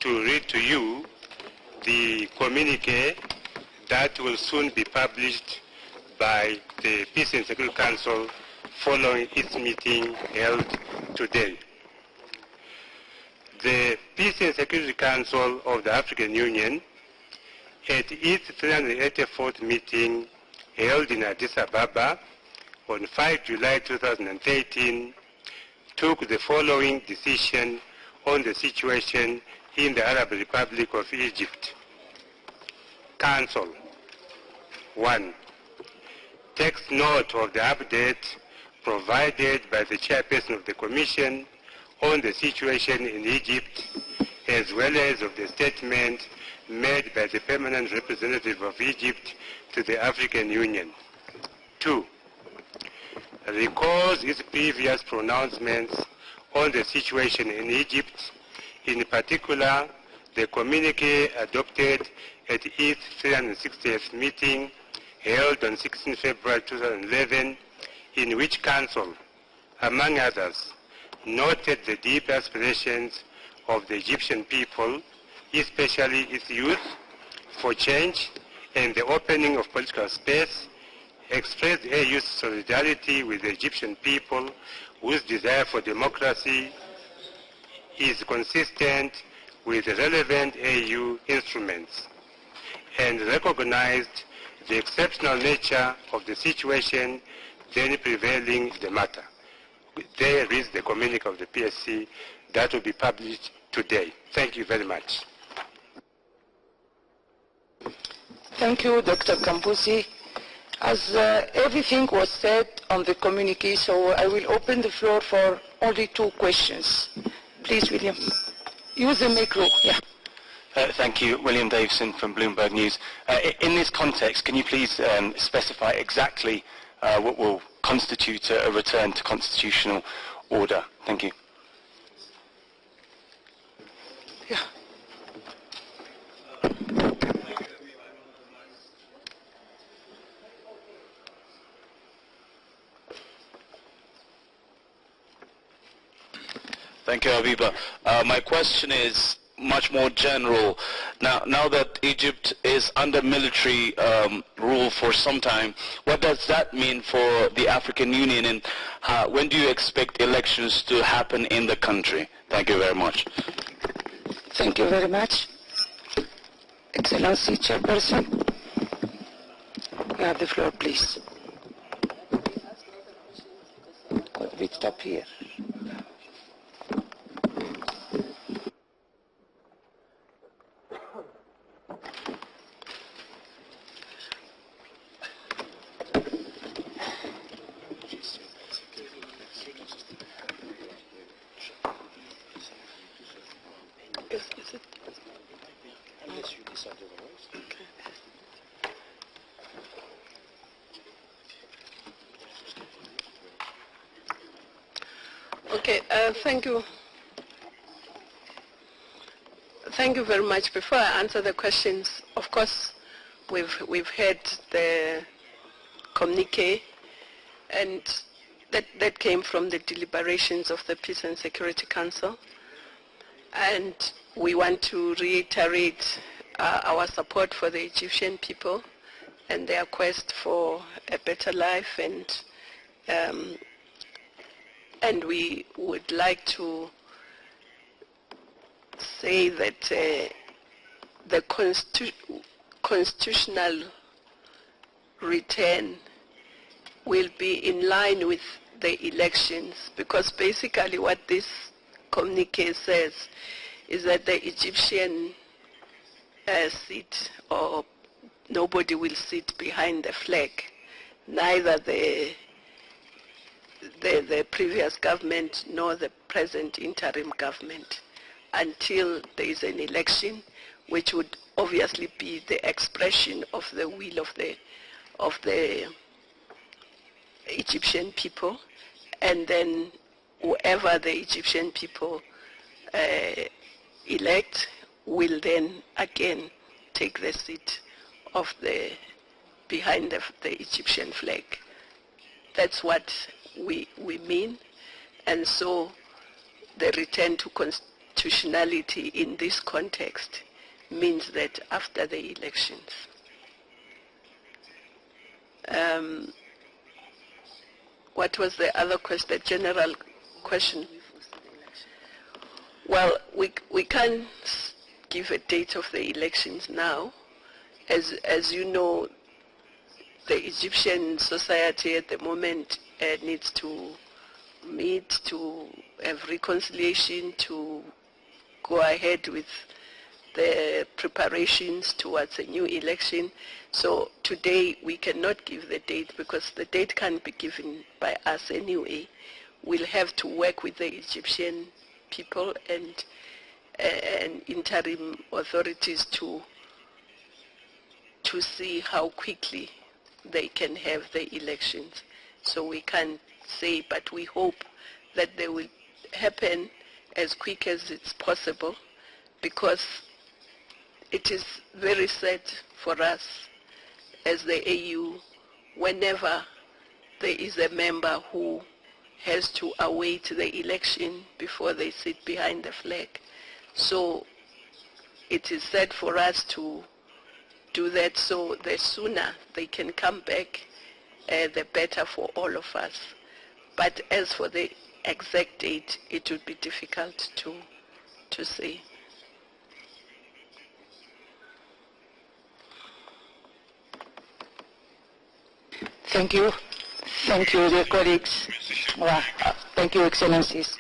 to read to you the communique that will soon be published by the Peace and Security Council following its meeting held today. The Peace and Security Council of the African Union, at its 384th meeting held in Addis Ababa on 5 July 2013, took the following decision on the situation in the Arab Republic of Egypt. Council. 1. Takes note of the update provided by the chairperson of the Commission on the situation in Egypt, as well as of the statement made by the permanent representative of Egypt to the African Union. 2. Recalls its previous pronouncements on the situation in Egypt, in particular the communique adopted at its 360th meeting held on 16 February 2011, in which Council, among others, noted the deep aspirations of the Egyptian people, especially its youth, for change and the opening of political space, expressed AU's solidarity with the Egyptian people whose desire for democracy is consistent with the relevant AU instruments, and recognized the exceptional nature of the situation then prevailing in the matter. There is the communique of the PSC that will be published today. Thank you very much. Thank you, Dr. Kambuzi. As everything was said on the communique, so I will open the floor for only 2 questions. Please, William. Use the micro. Yeah. Thank you. William Davison from Bloomberg News. In this context, can you please specify exactly what will constitute a return to constitutional order? Thank you. Yeah. Thank you, Habiba. My question is much more general. Now that Egypt is under military rule for some time, what does that mean for the African Union, and when do you expect elections to happen in the country? Thank you very much. Thank you very much. Excellency Chairperson, you have the floor, please. We stop here. Okay, thank you. Thank you very much. Before I answer the questions, of course, we've heard the communique, and that came from the deliberations of the Peace and Security Council, and we want to reiterate our support for the Egyptian people and their quest for a better life, and we would like to say that the constitutional return will be in line with the elections, because basically what this communique says is that the Egyptian seat, or nobody will sit behind the flag, neither the previous government nor the present interim government, until there is an election, which would obviously be the expression of the will of the Egyptian people, and then whoever the Egyptian people elect will then again take the seat of behind the Egyptian flag. That's what we mean, and so the return to constitutionality in this context means that after the elections. What was the other question, the general question? Well, we can't give a date of the elections now. As you know, the Egyptian society at the moment needs to meet to have reconciliation, to go ahead with the preparations towards a new election. So today we cannot give the date because the date can't be given by us anyway. We'll have to work with the Egyptian people and interim authorities to see how quickly they can have the elections. So we can't say, but we hope that they will happen as quick as it's possible, because it is very sad for us as the AU whenever there is a member who has to await the election before they sit behind the flag. So it is sad for us to do that, so the sooner they can come back, the better for all of us. But as for the exact date, it would be difficult to say. Thank you. Thank you, dear colleagues. Thank you, Excellencies.